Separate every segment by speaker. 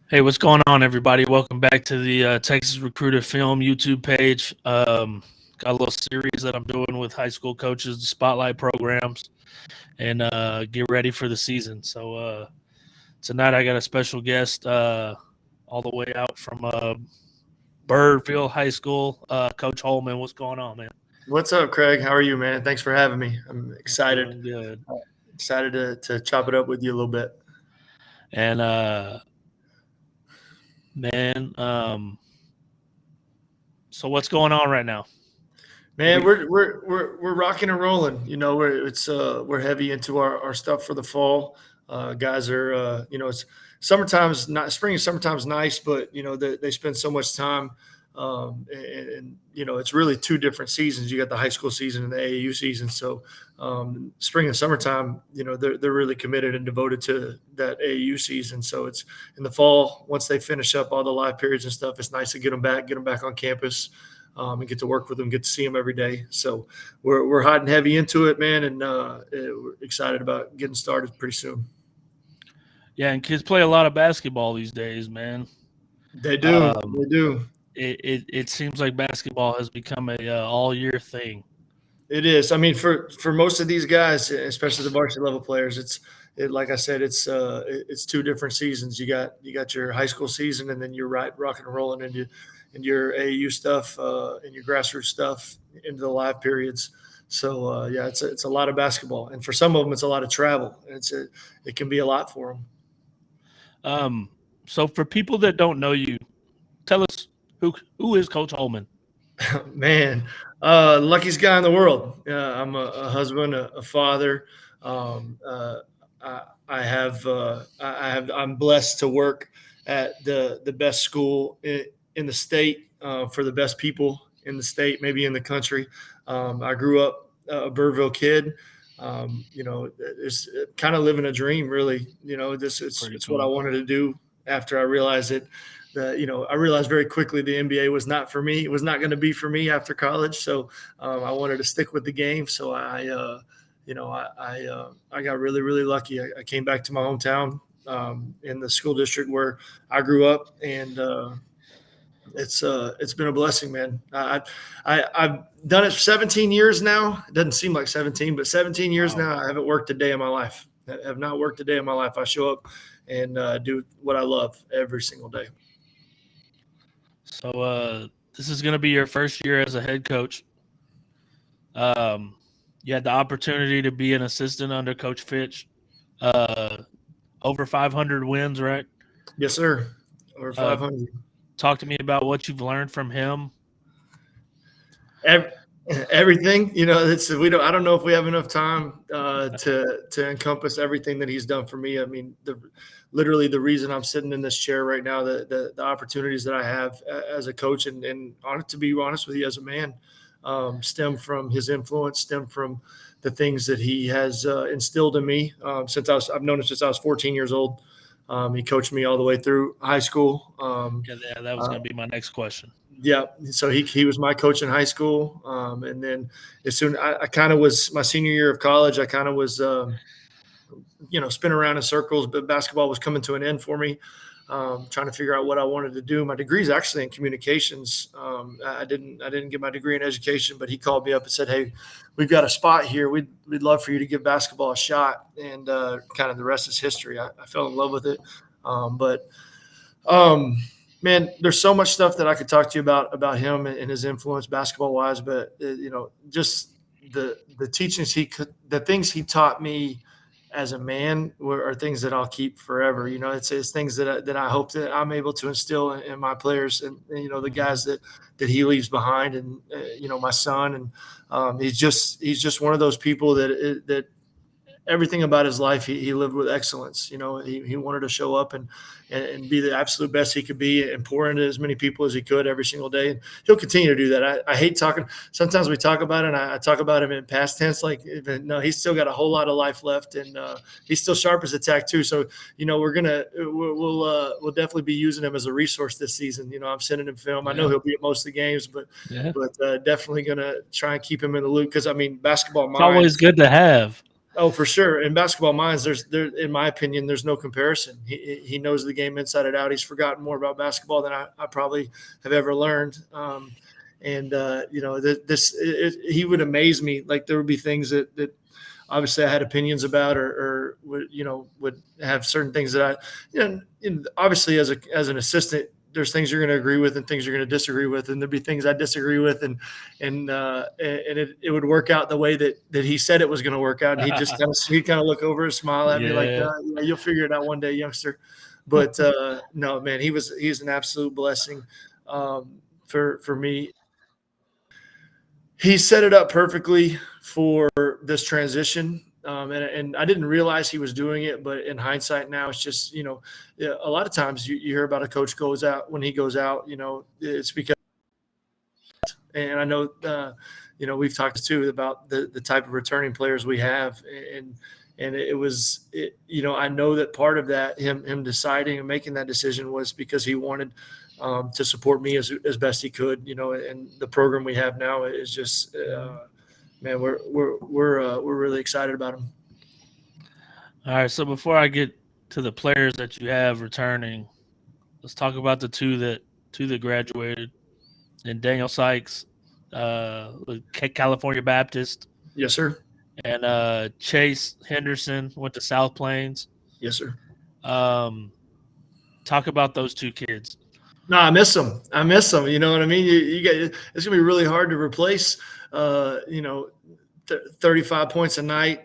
Speaker 1: Hey, what's going on, everybody? Welcome back to the Texas Recruiter Film YouTube page. Got a little series that I'm doing with high school coaches, the spotlight programs, and get ready for the season. So tonight I got a special guest all the way out from Birdville High School, Coach Holman. What's going on, man?
Speaker 2: What's up, Craig? How are you, man? Thanks for having me. I'm
Speaker 1: I'm
Speaker 2: excited.
Speaker 1: doing good.
Speaker 2: Excited to chop it up with you a little bit.
Speaker 1: And man, so what's going on right now?
Speaker 2: Man, we're rocking and rolling. You know, we're heavy into our stuff for the fall. Guys are it's summertime's not spring is summertime's nice, but they spend so much time. And it's really two different seasons. You got the high school season and the AAU season. So spring and summertime, they're really committed and devoted to that AAU season. So it's in the fall, once they finish up all the live periods and stuff, it's nice to get them back on campus. And get to work with them, get to see them every day. So we're hot and heavy into it, man, and we're excited about getting started pretty soon.
Speaker 1: Yeah, and kids play a lot of basketball these days, man.
Speaker 2: They do.
Speaker 1: Um,
Speaker 2: They do.
Speaker 1: it seems like basketball has become a all year thing.
Speaker 2: It is. I mean, for most of these guys, especially the varsity level players, like I said, it's two different seasons. You got your high school season, and then you're rocking and rolling into your AAU stuff and your grassroots stuff into the live periods. So yeah, it's a lot of basketball, and for some of them, it's a lot of travel. It can be a lot for them.
Speaker 1: So for people that don't know you, tell us who is Coach Holman?
Speaker 2: Man, luckiest guy in the world. I'm a husband, a father. Um, uh, I'm blessed to work at the best school in the state for the best people in the state, maybe in the country. I grew up a Birdville kid. It's kind of living a dream, really. It's what I
Speaker 1: Cool.
Speaker 2: wanted to do after I realized it. I realized very quickly the NBA was not for me. It was not going to be for me after college. So I wanted to stick with the game. So I got really, really lucky. I came back to my hometown in the school district where I grew up, and it's been a blessing, man. I've done it for 17 years now. It doesn't seem like 17, but 17 years
Speaker 1: Wow.
Speaker 2: now. I haven't worked a day in my life. I have not worked a day in my life. I show up and do what I love every single day.
Speaker 1: So this is going to be your first year as a head coach. Um, you had the opportunity to be an assistant under Coach Fitch. Uh, over 500 wins, right?
Speaker 2: Yes, sir. Over
Speaker 1: Uh,
Speaker 2: 500.
Speaker 1: talk to me about what you've learned from him.
Speaker 2: Ev- Everything, it's I don't know if we have enough time to encompass everything that he's done for me. I mean, literally the reason I'm sitting in this chair right now, the opportunities that I have as a coach, and to be honest with you, as a man, stem from his influence, stem from the things that he has instilled in me I've known him since I was 14 years old. He coached me all the way through high school.
Speaker 1: Yeah, that was going to be my next question.
Speaker 2: Yeah, so he was my coach in high school, and then as soon I kind of was my senior year of college, I kind of was spinning around in circles, but basketball was coming to an end for me. Trying to figure out what I wanted to do. My degree is actually in communications. I didn't get my degree in education, but he called me up and said, "Hey, we've got a spot here. We'd love for you to give basketball a shot." And kind of the rest is history. I fell in love with it, but. Man, there's so much stuff that I could talk to you about him and his influence basketball wise, but just the teachings the things he taught me as a man are things that I'll keep forever. It's things that I hope that I'm able to instill in my players and the guys that he leaves behind, and my son, and he's just one of those people that everything about his life, he lived with excellence. He wanted to show up and be the absolute best he could be and pour into as many people as he could every single day. And he'll continue to do that. I hate talking. Sometimes we talk about it, and I talk about him in past tense. Like, no, he's still got a whole lot of life left, and he's still sharp as a tack too. So, we'll definitely be using him as a resource this season. I'm sending him film. I know he'll be at most of the games, but
Speaker 1: Yeah,
Speaker 2: definitely going to try and keep him in the loop, because I mean, basketball
Speaker 1: it's
Speaker 2: mind.
Speaker 1: always good to have.
Speaker 2: Oh, for sure. In basketball minds, in my opinion, there's no comparison. He knows the game inside and out. He's forgotten more about basketball than I probably have ever learned. He would amaze me. Like there would be things that obviously I had opinions about, or would have certain things that obviously as an assistant, there's things you're going to agree with and things you're going to disagree with, and there'd be things I disagree with, and it would work out the way that he said it was going to work out, and he'd kind of look over and smile at me like, yeah, you'll figure it out one day, youngster. But no, man, he's an absolute blessing for me. He set it up perfectly for this transition. And I didn't realize he was doing it, but in hindsight now, it's just, a lot of times you hear about a coach when he goes out, it's because, and I know, we've talked too about the type of returning players we have. And I know that part of that, him deciding and making that decision was because he wanted to support me as best he could, and the program we have now is just, man, we're really excited about him.
Speaker 1: All right, so before I get to the players that you have returning, let's talk about the two that graduated, and Daniel Sykes, California Baptist.
Speaker 2: Yes, sir.
Speaker 1: And Chase Henderson went to South Plains.
Speaker 2: Yes, sir.
Speaker 1: Talk about those two kids.
Speaker 2: No, I miss them. You know what I mean? It's gonna be really hard to replace. 35 points a night.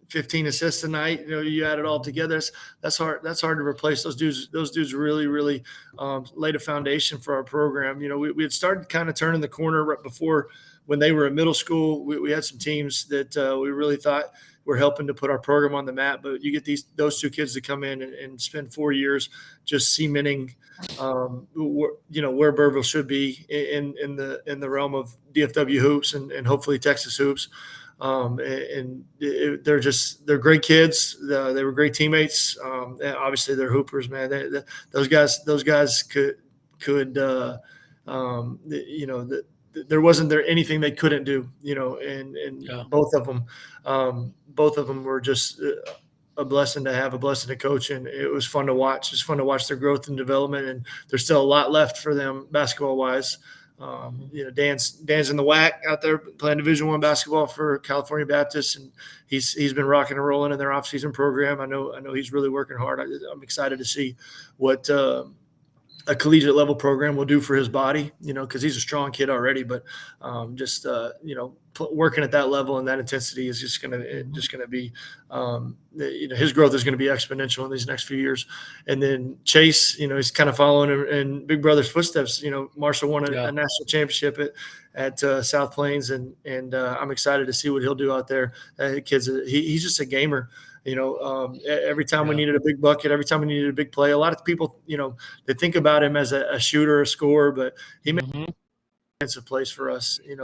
Speaker 2: 15 assists a night. You add it all together. That's hard. That's hard to replace. Those dudes really, really laid a foundation for our program. We had started kind of turning the corner right before when they were in middle school. We had some teams that we really thought were helping to put our program on the map. But you get those two kids to come in and spend 4 years just cementing, where Birdville should be in the realm of DFW hoops and hopefully Texas hoops. They're great kids. They were great teammates. Obviously they're hoopers, man. Those guys could there wasn't anything they couldn't do, both of them were just a blessing to have, a blessing to coach, and it was fun to watch. It's fun to watch their growth and development, and there's still a lot left for them basketball wise. Dan's in the WAC out there playing Division I basketball for California Baptist, and he's been rocking and rolling in their off-season program. I know he's really working hard. I'm excited to see what a collegiate level program will do for his body, because he's a strong kid already, but working at that level and that intensity is just going to be, his growth is going to be exponential in these next few years. And then Chase, he's kind of following in Big Brother's footsteps. Marshall won a national championship at South Plains, and I'm excited to see what he'll do out there. He's just a gamer. Every time we needed a big bucket, every time we needed a big play, a lot of people, they think about him as a shooter, a scorer, but he made defensive plays for us. And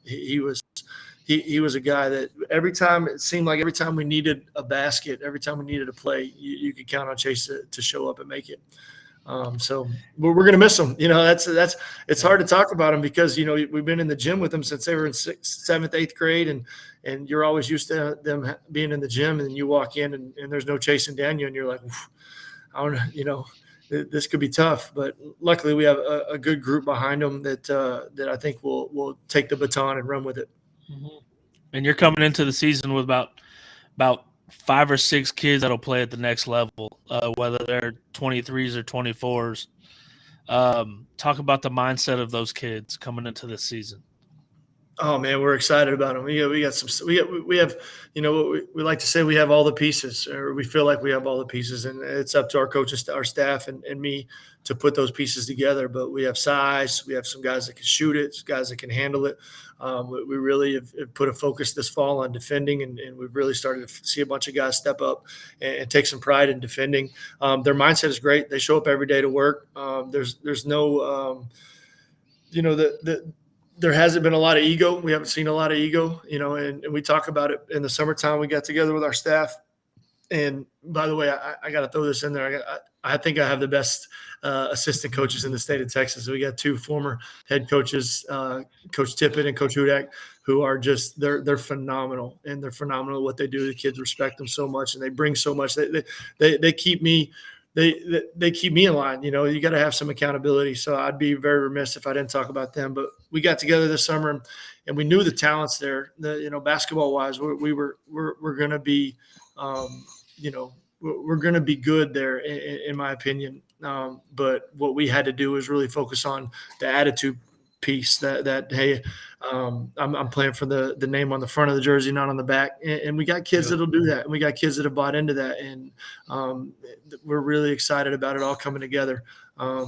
Speaker 2: he was a guy that it seemed like every time we needed a basket, every time we needed a play, you could count on Chase to show up and make it. So we're going to miss them. It's hard to talk about them because, we've been in the gym with them since they were in 6th, 7th, 8th grade. And you're always used to them being in the gym, and you walk in and there's no Chase and Daniel, and you're like, I don't know, this could be tough, but luckily we have a good group behind them that I think will take the baton and run with it.
Speaker 1: Mm-hmm. And you're coming into the season with about 5 or 6 kids that'll play at the next level, whether they're 23s or 24s. Talk about the mindset of those kids coming into this season.
Speaker 2: Oh man, we're excited about them. We have, we like to say we have all the pieces, or we feel like we have all the pieces, and it's up to our coaches, our staff, and me to put those pieces together. But we have size, we have some guys that can shoot it, some guys that can handle it. We really have put a focus this fall on defending, and we've really started to see a bunch of guys step up and take some pride in defending. Their mindset is great. They show up every day to work. There's no, there hasn't been a lot of ego. We haven't seen a lot of ego, and we talk about it in the summertime. We got together with our staff And by the way, I got to throw this in there. I think I have the best assistant coaches in the state of Texas. We got two former head coaches, Coach Tippett and Coach Hudak, who are just they're phenomenal, and they're phenomenal at what they do. The kids respect them so much, and they bring so much. They keep me. They keep me in line. You know, you got to have some accountability. So I'd be very remiss if I didn't talk about them. But we got together this summer, and we knew the talents there. Basketball wise, we're going to be, we're going to be good there, in my opinion. But what we had to do is really focus on the attitude piece. That hey, I'm playing for the name on the front of the jersey, not on the back. And we got kids that'll do that, and we got kids that have bought into that, and we're really excited about it all coming together. A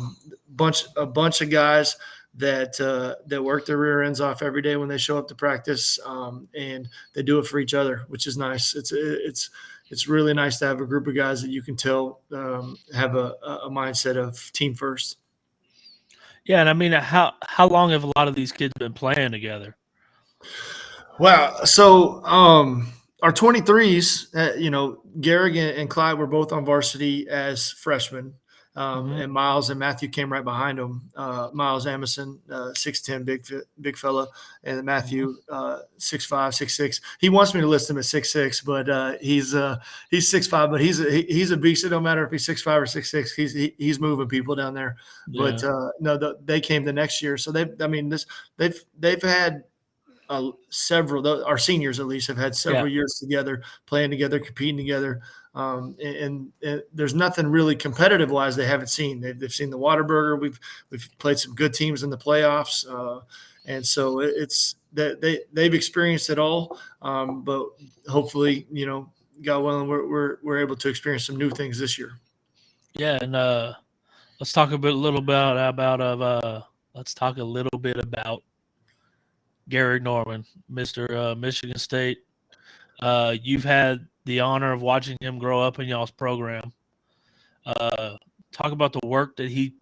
Speaker 2: bunch of guys that work their rear ends off every day when they show up to practice, and they do it for each other, which is nice. It's really nice to have a group of guys that you can tell have a mindset of team first.
Speaker 1: Yeah, and I mean, how long have a lot of these kids been playing together?
Speaker 2: Wow. So our 23s, Garrick and Clyde were both on varsity as freshmen. And Miles and Matthew came right behind them. Miles Amison, 6'10", big fella, and Matthew, 6'5", 6'6". He wants me to list him at 6'6", but he's 6'5", but he's a beast. It don't matter if he's 6'5" or 6'6". He's moving people down there. Yeah. But no, they came the next year, so they've had several. Our seniors at least have had several years together, playing together, competing together. And there's nothing really competitive wise they haven't seen. They've seen the Whataburger. We've played some good teams in the playoffs, and so it's that they've experienced it all. But hopefully, God willing, we're able to experience some new things this year.
Speaker 1: Yeah, and let's talk a little bit about Gary Norman, Mr. Michigan State. You've had the honor of watching him grow up in y'all's program. Talk about the work that he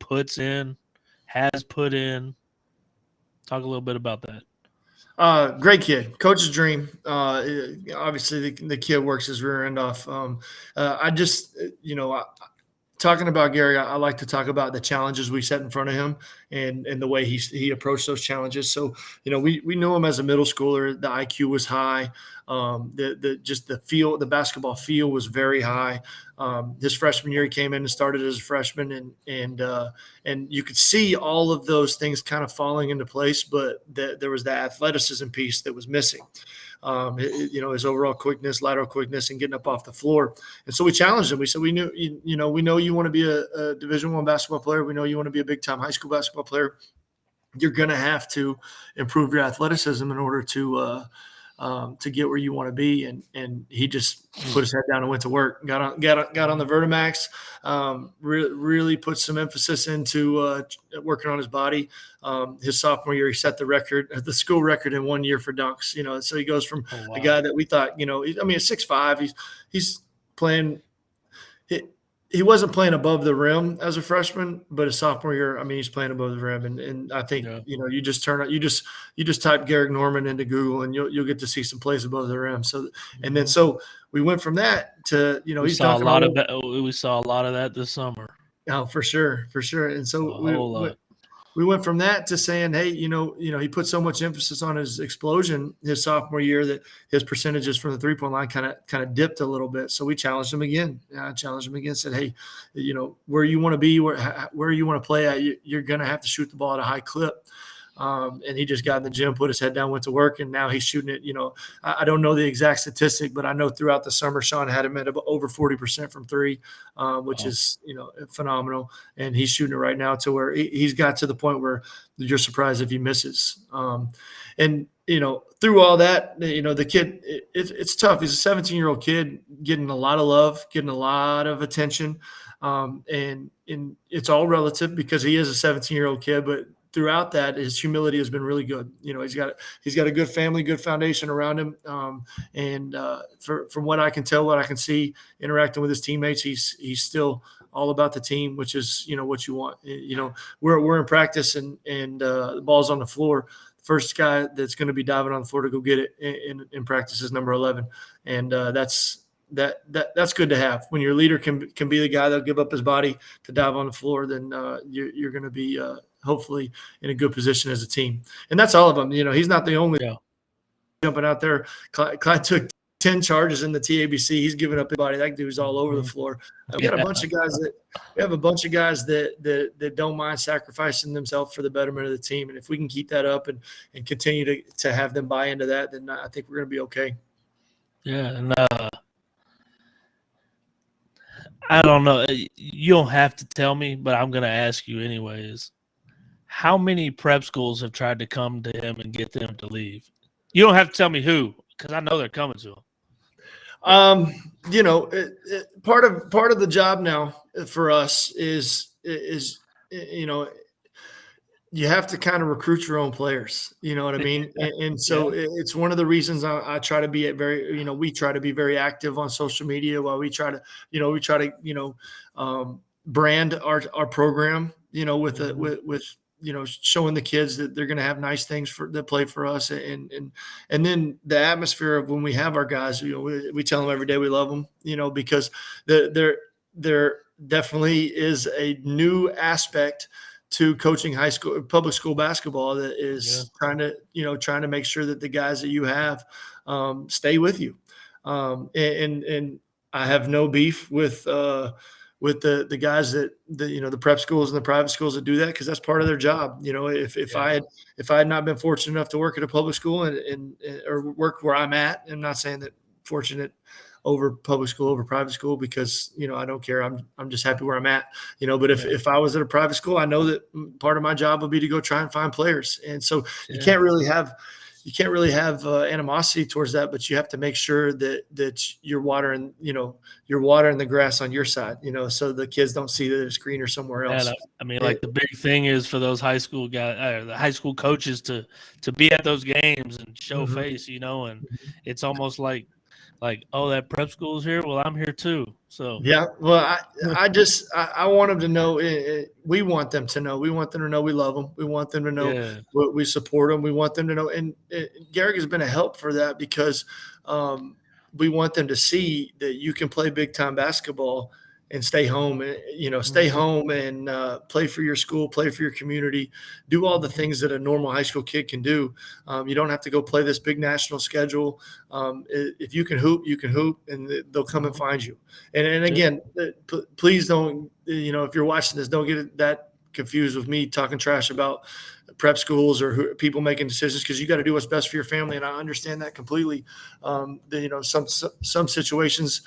Speaker 1: has put in. Talk a little bit about that.
Speaker 2: Great kid, coach's dream. Obviously, the kid works his rear end off. Talking about Gary, I like to talk about the challenges we set in front of him and the way he approached those challenges. So, we knew him as a middle schooler. The IQ was high. The basketball feel was very high. His freshman year, he came in and started as a freshman, and you could see all of those things kind of falling into place, but there was that athleticism piece that was missing. His overall quickness, lateral quickness, and getting up off the floor. And so we challenged him. We said, we know you want to be a Division I basketball player. We know you want to be a big time high school basketball player. You're going to have to improve your athleticism in order to get where you want to be. And he just put his head down and went to work. Got on the Vertimax. Really put some emphasis into working on his body. His sophomore year, he set the school record in 1 year for dunks. So he goes from a guy that we thought, at 6'5", he's playing. He wasn't playing above the rim as a freshman, but his sophomore year, he's playing above the rim. And I think, you just type Garrick Norman into Google and you'll get to see some plays above the rim. So, and then, so we went from that to,
Speaker 1: we saw a lot of that this summer.
Speaker 2: Oh, for sure. And so we went from that to saying, hey, he put so much emphasis on his explosion his sophomore year that his percentages from the 3-point line kind of dipped a little bit. So we challenged him again. Said, hey, where you want to be, where you want to play at, you're going to have to shoot the ball at a high clip. And he just got in the gym, put his head down, went to work, and now he's shooting it. I don't know the exact statistic, but I know throughout the summer, Sean had him at over 40% from three, which is, phenomenal. And he's shooting it right now to where he's got to the point where you're surprised if he misses. And through all that, the kid, it's tough. He's a 17-year-old kid getting a lot of love, getting a lot of attention. And it's all relative because he is a 17-year-old kid, but throughout that, his humility has been really good. He's got a good family, good foundation around him. From what I can tell, what I can see interacting with his teammates, he's still all about the team, which is, what you want. We're in practice and the ball's on the floor. The first guy that's going to be diving on the floor to go get it in practice is number 11. And that's that's good to have. When your leader can be the guy that'll give up his body to dive on the floor, then you're going to be hopefully in a good position as a team. And that's all of them. He's not the only jumping out there. Clyde took 10 charges in the TABC. He's giving up his body. That dude's all over the floor. We got a bunch of guys that don't mind sacrificing themselves for the betterment of the team. And if we can keep that up and continue to have them buy into that, then I think we're going to be okay.
Speaker 1: Yeah, and I don't know. You don't have to tell me, but I'm going to ask you anyways. How many prep schools have tried to come to him and get them to leave? You don't have to tell me who, because I know they're coming to him.
Speaker 2: Part of the job now for us is you have to kind of recruit your own players. You know what I mean? And so it's one of the reasons I try to be we try to be very active on social media while we try to brand our program, with showing the kids that they're going to have nice things that play for us. And then the atmosphere of when we have our guys, we tell them every day we love them, because there definitely is a new aspect to coaching high school, public school basketball that is trying to make sure that the guys that you have stay with you. And I have no beef with the guys that the prep schools and the private schools that do that, because that's part of their job. If I had not been fortunate enough to work at a public school and or work where I'm at, I'm not saying that fortunate over public school over private school, because I don't care. I'm just happy where I'm at. But if I was at a private school, I know that part of my job would be to go try and find players. And so you can't really have animosity towards that, but you have to make sure that you're watering the grass on your side, so the kids don't see that it's greener somewhere else.
Speaker 1: I mean, the big thing is for those high school guys, the high school coaches to be at those games and show face, and it's almost like, oh, that prep school's here. Well, I'm here too. So
Speaker 2: well, I want them to know. We want them to know. We want them to know we love them. We want them to know we support them. We want them to know. And Garrick has been a help for that, because we want them to see that you can play big time basketball and stay home. Stay home and play for your school, play for your community, do all the things that a normal high school kid can do. You don't have to go play this big national schedule. If you can hoop, you can hoop, and they'll come and find you. And again, please don't, if you're watching this, don't get that confused with me talking trash about prep schools or people making decisions, because you got to do what's best for your family. And I understand that completely. Some situations,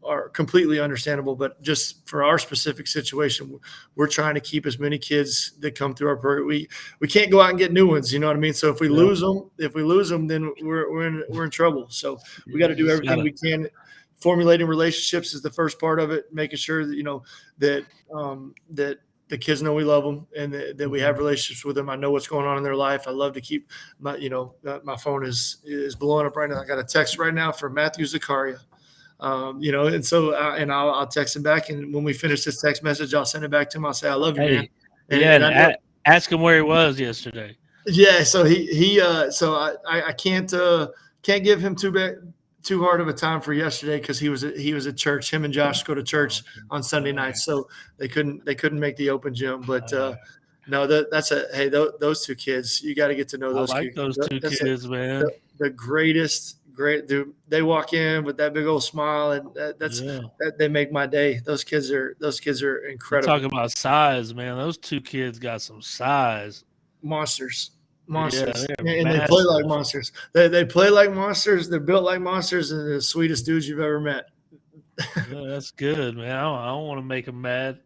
Speaker 2: are completely understandable, but just for our specific situation, we're trying to keep as many kids that come through our program. We can't go out and get new ones. You know what I mean? So if we lose them, then we're in trouble. So we got to do everything we can. Formulating relationships is the first part of it, making sure that that the kids know we love them and that we have relationships with them. I know what's going on in their life. I love to keep my phone is blowing up right now. I got a text right now from Matthew Zakaria. And so I'll text him back, and when we finish this text message, I'll send it back to him. I'll say, I love you, man.
Speaker 1: And ask him where he was yesterday.
Speaker 2: Yeah. So I can't give him too hard of a time for yesterday, because he was at church. Him and Josh go to church on Sunday nights, so they couldn't make the open gym. But no, those two kids, you got to get to know those.
Speaker 1: I like
Speaker 2: kids.
Speaker 1: Those two kids, man.
Speaker 2: The greatest. Great, dude. They walk in with that big old smile, and that they make my day. Those kids are incredible.
Speaker 1: Talking about size, man. Those two kids got some size.
Speaker 2: Monsters,
Speaker 1: Yeah,
Speaker 2: and they play like monsters. They play like monsters. They're built like monsters, and they're the sweetest dudes you've ever met.
Speaker 1: Yeah, that's good, man. I don't want to make them mad.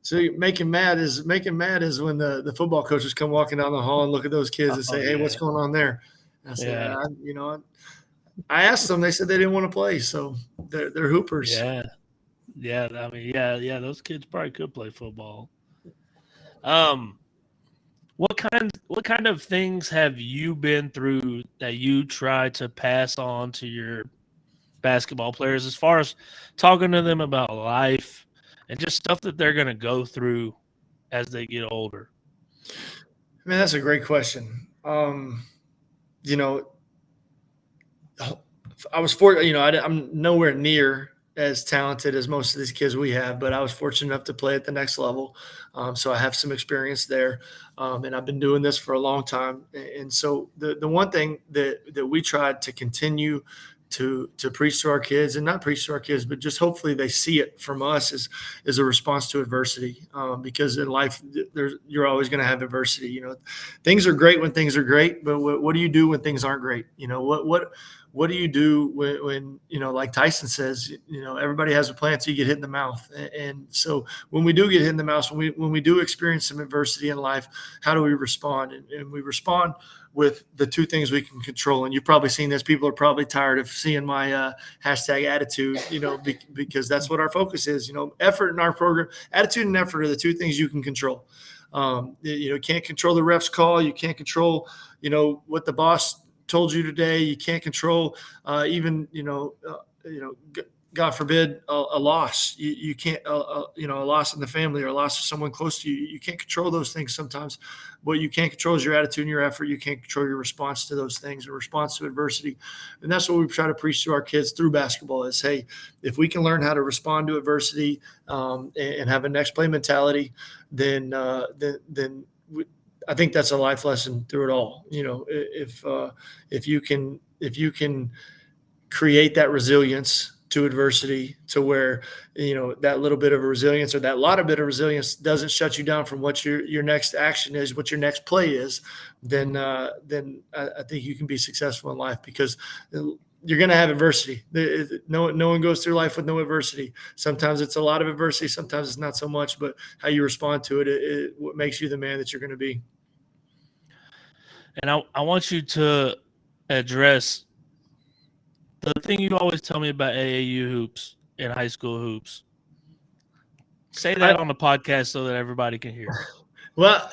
Speaker 2: So making mad is when the football coaches come walking down the hall and look at those kids and say, "Hey, what's going on there?" I said, I asked them. They said they didn't want to play, so they're hoopers.
Speaker 1: Yeah. I mean, those kids probably could play football. What kind of things have you been through that you try to pass on to your basketball players, as far as talking to them about life and just stuff that they're going to go through as they get older?
Speaker 2: Man, that's a great question. I was fortunate, I'm nowhere near as talented as most of these kids we have, but I was fortunate enough to play at the next level. So I have some experience there. And I've been doing this for a long time. And so the one thing that we tried to continue to preach to our kids, and not preach to our kids, but just hopefully they see it from us, is a response to adversity. Because in life, you're always going to have adversity. Things are great when things are great, but what do you do when things aren't great? What do you do when like Tyson says, everybody has a plan until you get hit in the mouth. And so when we do get hit in the mouth, when we do experience some adversity in life, how do we respond? And we respond with the two things we can control. And you've probably seen this. People are probably tired of seeing my hashtag attitude, because that's what our focus is. Effort in our program, attitude and effort are the two things you can control. You can't control the ref's call. You can't control, what the boss told you today. You can't control even God forbid a loss. You can't a loss in the family or a loss of someone close to you. You can't control those things sometimes. What you can't control is your attitude and your effort. You can't control your response to those things, or response to adversity. And that's what we try to preach to our kids through basketball is, hey, if we can learn how to respond to adversity and have a next play mentality, then I think that's a life lesson through it all. If you can create that resilience to adversity, to where that little bit of resilience or that lot of bit of resilience doesn't shut you down from what your next action is, what your next play is, then I think you can be successful in life, because you're going to have adversity. No one goes through life with no adversity. Sometimes it's a lot of adversity, sometimes it's not so much, but how you respond to it what makes you the man that you're going to be.
Speaker 1: And I want you to address the thing you always tell me about AAU hoops and high school hoops. Say that on the podcast so that everybody can hear.
Speaker 2: Well,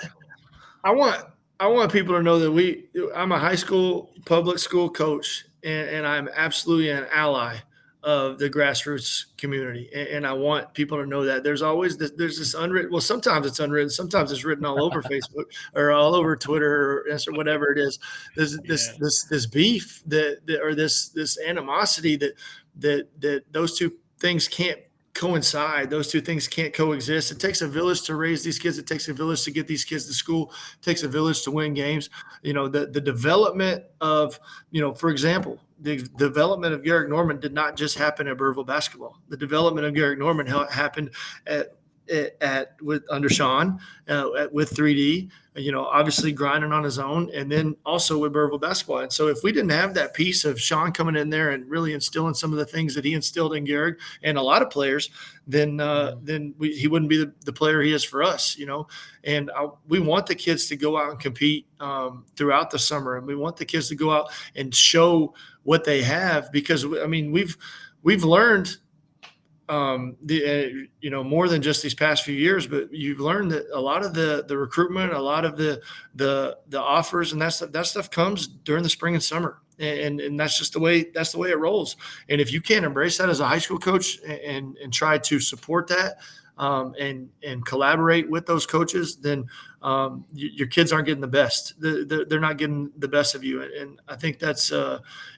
Speaker 2: I want people to know that I'm a high school, public school coach, and I'm absolutely an ally of the grassroots community. And I want people to know that there's always this unwritten, well, sometimes it's unwritten, sometimes it's written all over Facebook or all over Twitter or whatever it is. There's this beef or this animosity that those two things can't coincide. Those two things can't coexist. It takes a village to raise these kids. It takes a village to get these kids to school. It takes a village to win games. The development of, for example, the development of Garrick Norman did not just happen at Birdville basketball. The development of Garrick Norman happened under Sean with 3D, obviously grinding on his own, and then also with Birdville basketball. And so if we didn't have that piece of Sean coming in there and really instilling some of the things that he instilled in Garrick and a lot of players, then he wouldn't be the player he is for us, And we want the kids to go out and compete throughout the summer, and we want the kids to go out and show what they have, because we've learned more than just these past few years, but you've learned that a lot of the recruitment, a lot of the offers, and that stuff comes during the spring and summer. And that's just the way it rolls. And if you can't embrace that as a high school coach and try to support that and collaborate with those coaches, then your kids aren't getting the best. They're not getting the best of you. And I think that's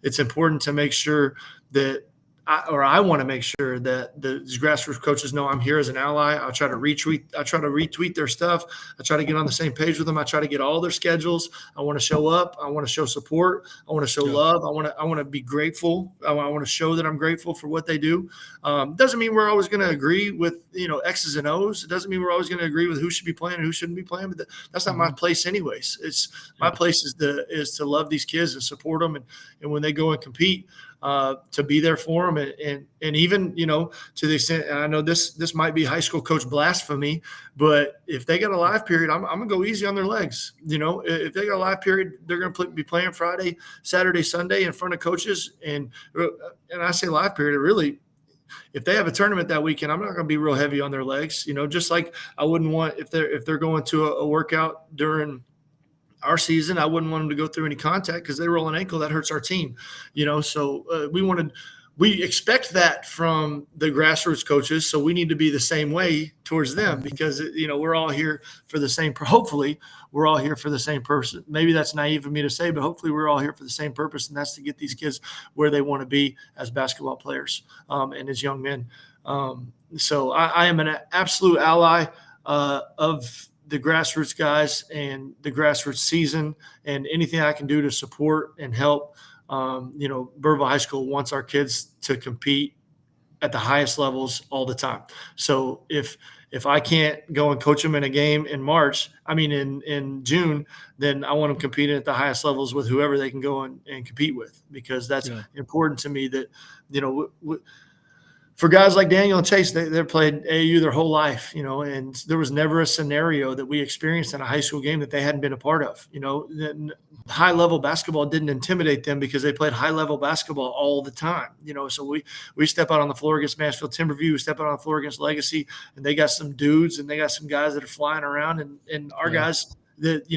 Speaker 2: it's important to make sure that I want to make sure that the grassroots coaches know I'm here as an ally. I try to retweet their stuff. I try to get on the same page with them. I try to get all their schedules. I want to show up. I want to show support. I want to show love. I want to be grateful. I want to show that I'm grateful for what they do. Doesn't mean we're always going to agree with X's and O's. It doesn't mean we're always going to agree with who should be playing and who shouldn't be playing. But that's not my place, anyways. It's my place is to love these kids and support them, and when they go and compete, to be there for them, and even to the extent, and I know this might be high school coach blasphemy, but if they got a live period, I'm gonna go easy on their legs. If they got a live period, they're gonna be playing Friday, Saturday, Sunday in front of coaches, and I say live period, really. If they have a tournament that weekend, I'm not going to be real heavy on their legs. Just like I wouldn't want if they're going to a workout during our season, I wouldn't want them to go through any contact because they roll an ankle that hurts our team. So we wanted we expect that from the grassroots coaches. So we need to be the same way towards them, because, we're all here for the same, hopefully we're all here for the same person. Maybe that's naive of me to say, but hopefully we're all here for the same purpose. And that's to get these kids where they want to be as basketball players, and as young men. So I am an absolute ally of the grassroots guys and the grassroots season, and anything I can do to support and help. Birdville High School wants our kids to compete at the highest levels all the time. So if I can't go and coach them in a game in June, then I want them competing at the highest levels with whoever they can go and compete with, because that's important to me. That, for guys like Daniel and Chase, they played AAU their whole life, and there was never a scenario that we experienced in a high school game that they hadn't been a part of. High-level basketball didn't intimidate them because they played high-level basketball all the time. So we step out on the floor against Mansfield Timberview, we step out on the floor against Legacy, and they got some dudes and they got some guys that are flying around, and our guys that,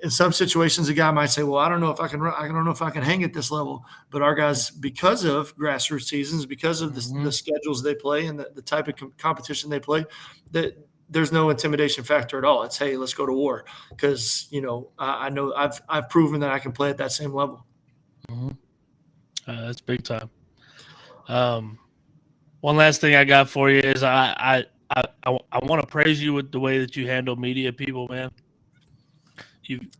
Speaker 2: in some situations, a guy might say, well, I don't know if I can run. I don't know if I can hang at this level. But our guys, because of grassroots seasons, because of the schedules they play and the type of competition they play, that there's no intimidation factor at all. It's, hey, let's go to war, because I know I've proven that I can play at that same level.
Speaker 1: That's big time. One last thing I got for you is I want to praise you with the way that you handle media people, man.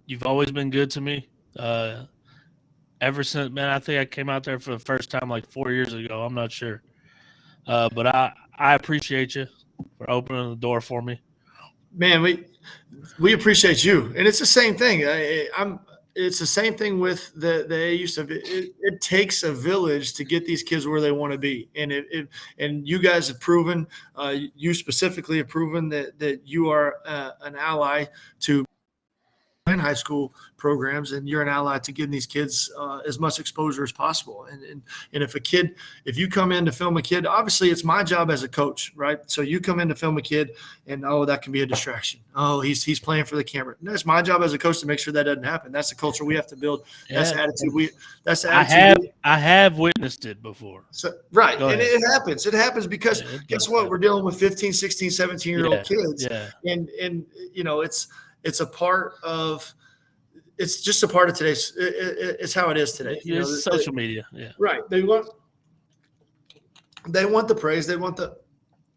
Speaker 1: You've always been good to me. Ever since, man, I think I came out there for the first time like 4 years ago. I'm not sure. But I appreciate you for opening the door for me.
Speaker 2: Man, we appreciate you. And it's the same thing. It's the same thing with the AAU stuff. It takes a village to get these kids where they want to be. And you guys have proven, you specifically have proven that you are an ally to in high school programs, and you're an ally to getting these kids as much exposure as possible. And if you come in to film a kid, obviously it's my job as a coach, right? So you come in to film a kid, and that can be a distraction. Oh, he's playing for the camera. And that's my job as a coach to make sure that doesn't happen. That's the culture we have to build. That's the attitude. That's the attitude.
Speaker 1: I have witnessed it before.
Speaker 2: So, right. And it happens. It happens because guess what? We're dealing with 15, 16, 17-year-old kids.
Speaker 1: Yeah.
Speaker 2: And it's a part of – it's just a part of today's – it's how it is today.
Speaker 1: It's social media. Yeah.
Speaker 2: Right. They want the praise. They want the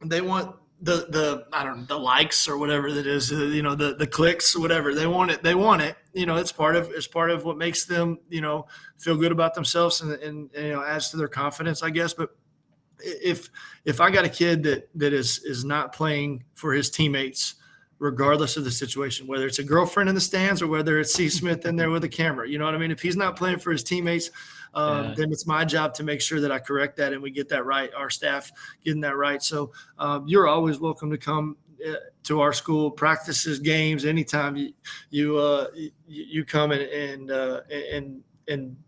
Speaker 2: I don't know, the likes or whatever that is, the clicks or whatever. They want it. It's part of what makes them, feel good about themselves and adds to their confidence, I guess. But if I got a kid that is not playing for his teammates, regardless of the situation, whether it's a girlfriend in the stands or whether it's C. Smith in there with a camera, you know what I mean? If he's not playing for his teammates, then it's my job to make sure that I correct that and we get that right, our staff getting that right. So you're always welcome to come to our school, practices, games, anytime you come and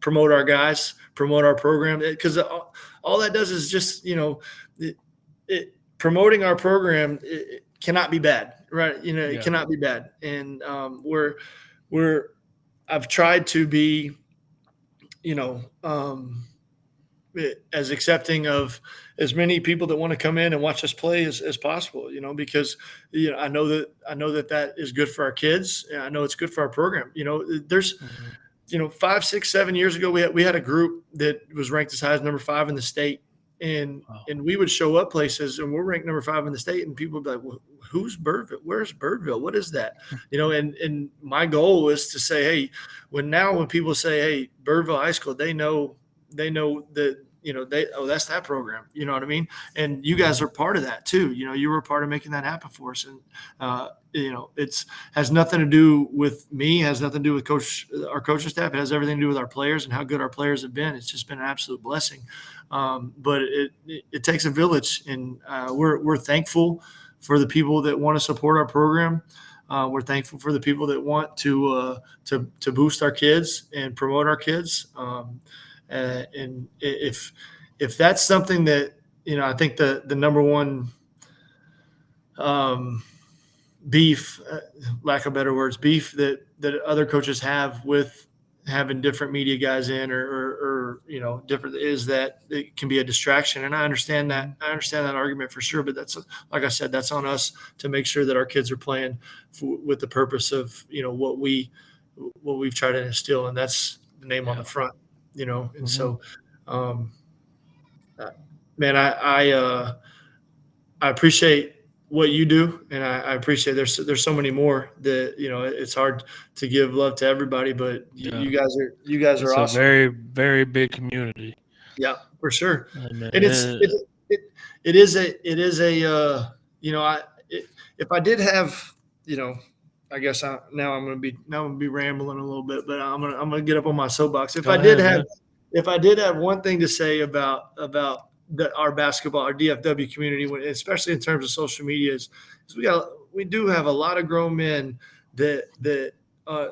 Speaker 2: promote our guys, promote our program, because all that does is just, promoting our program, it cannot be bad, right? It cannot be bad. And I've tried to be, as accepting of as many people that want to come in and watch us play as possible, because, I know that is good for our kids. And I know it's good for our program. There's, 5, 6, 7 years ago, we had a group that was ranked as high as number 5 in the state. And we would show up places and we're ranked number 5 in the state, and people would be like, well, who's Birdville? Where's Birdville? What is that? And my goal is to say, hey, when people say, hey, Birdville High School, they know that, that's that program. You know what I mean? And you guys are part of that too. You were a part of making that happen for us. And, it's has nothing to do with me, has nothing to do with our coaching staff. It has everything to do with our players and how good our players have been. It's just been an absolute blessing. But it takes a village, and we're thankful for the people that want to support our program. We're thankful for the people that want to boost our kids and promote our kids. And if that's something that, I think the number one beef, lack of better words, beef that other coaches have with having different media guys in or or different is that it can be a distraction. And I understand that. I understand that argument for sure. But that's, like I said, that's on us to make sure that our kids are playing with the purpose of what we've tried to instill, and that's the name on the front. And so, man, I appreciate what you do, and I appreciate there's so many more that it's hard to give love to everybody, but you guys are
Speaker 1: it's
Speaker 2: awesome.
Speaker 1: A very, very big community.
Speaker 2: Yeah, for sure.
Speaker 1: And
Speaker 2: It is a if I did have I guess now I'm gonna be rambling a little bit, but I'm gonna get up on my soapbox. If I did have one thing to say about our basketball, our DFW community, especially in terms of social media, is we do have a lot of grown men that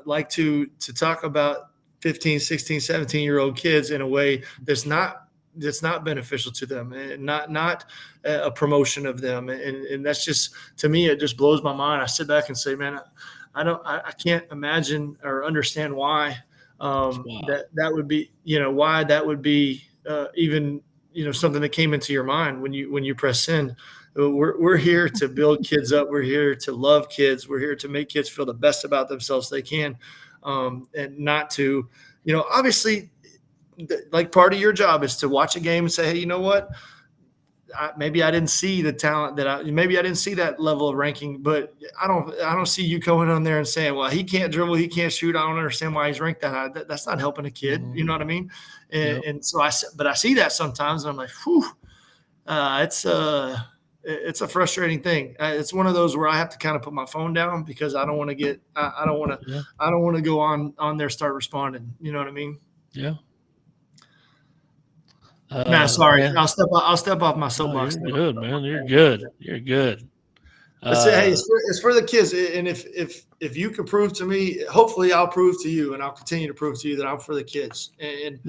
Speaker 2: like to talk about 15, 16, 17-year-old kids in a way that's not beneficial to them, and not a promotion of them. And that's just, to me, it just blows my mind. I sit back and say, man, I can't imagine or understand why that would be, why that would be even, something that came into your mind when you press send. We're here to build kids up. We're here to love kids. We're here to make kids feel the best about themselves they can, and not to, obviously, like, part of your job is to watch a game and say, hey, you know what? Maybe I didn't see the talent maybe I didn't see that level of ranking, but I don't see you going on there and saying, well, he can't dribble, he can't shoot, I don't understand why he's ranked that high. That's not helping a kid. You know what I mean? And so I see that sometimes, and I'm like, whew, it's a frustrating thing. It's one of those where I have to kind of put my phone down, because I don't want to I don't want to go on there, start responding. You know what I mean?
Speaker 1: Yeah.
Speaker 2: Man, sorry. Yeah. I'll step off my soapbox.
Speaker 1: You're good, man. You're good. You're good.
Speaker 2: Hey, it's for the kids, and if you can prove to me, hopefully I'll prove to you, and I'll continue to prove to you that I'm for the kids. And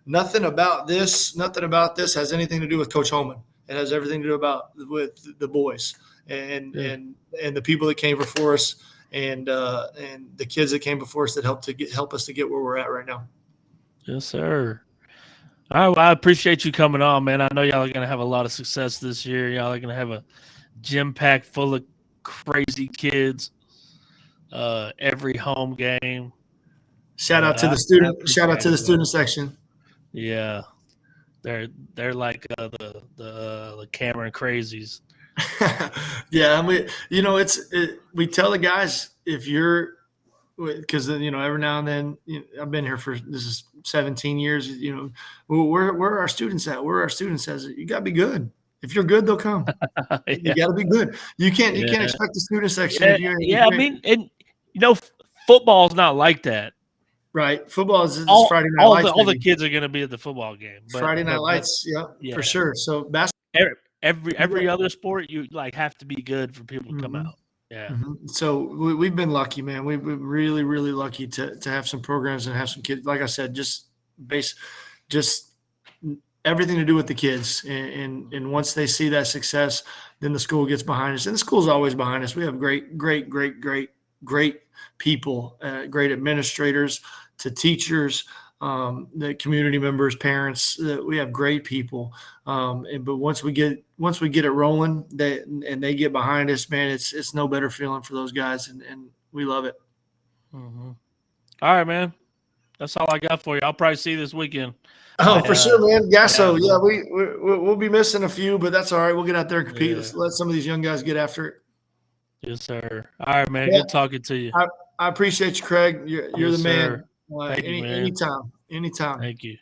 Speaker 2: nothing about this has anything to do with Coach Holman. It has everything to do with the boys and the people that came before us, and the kids that came before us that help us to get where we're at right now.
Speaker 1: Yes, sir. All right, well, I appreciate you coming on, man. I know y'all are going to have a lot of success this year. Y'all are going to have a gym pack full of crazy kids every home game.
Speaker 2: Shout out to the student section.
Speaker 1: Yeah, they're like the Cameron crazies.
Speaker 2: Yeah, I mean, we tell the guys, if you're, because every now and then, I've been here this is 17 years. Where are our students at? Where are our students at? You got to be good. If you're good, they'll come. You got to be good. You can't expect the student section.
Speaker 1: I mean, and football's not like that.
Speaker 2: Right. Football is Friday night lights.
Speaker 1: All the kids are going to be at the football game.
Speaker 2: Friday night lights. Yeah, for sure. So basketball.
Speaker 1: Every other sport, you have to be good for people to come out. Yeah.
Speaker 2: Mm-hmm. So we've been lucky, man. We've been really, really lucky to have some programs and have some kids. Like I said, just everything to do with the kids. And once they see that success, then the school gets behind us. And the school's always behind us. We have great people, great administrators, to teachers, the community members, parents. We have great people. But once we get it rolling, they get behind us, man, it's no better feeling for those guys, and we love it.
Speaker 1: Mm-hmm. All right, man. That's all I got for you. I'll probably see you this weekend.
Speaker 2: Oh, for sure, man. Gasso, we'll be missing a few, but that's all right. We'll get out there and compete. Let's let some of these young guys get after it.
Speaker 1: Yes, sir. All right, man. Good talking to you.
Speaker 2: I appreciate you, Craig. You're the man.
Speaker 1: Thank you, man.
Speaker 2: Anytime.
Speaker 1: Thank you.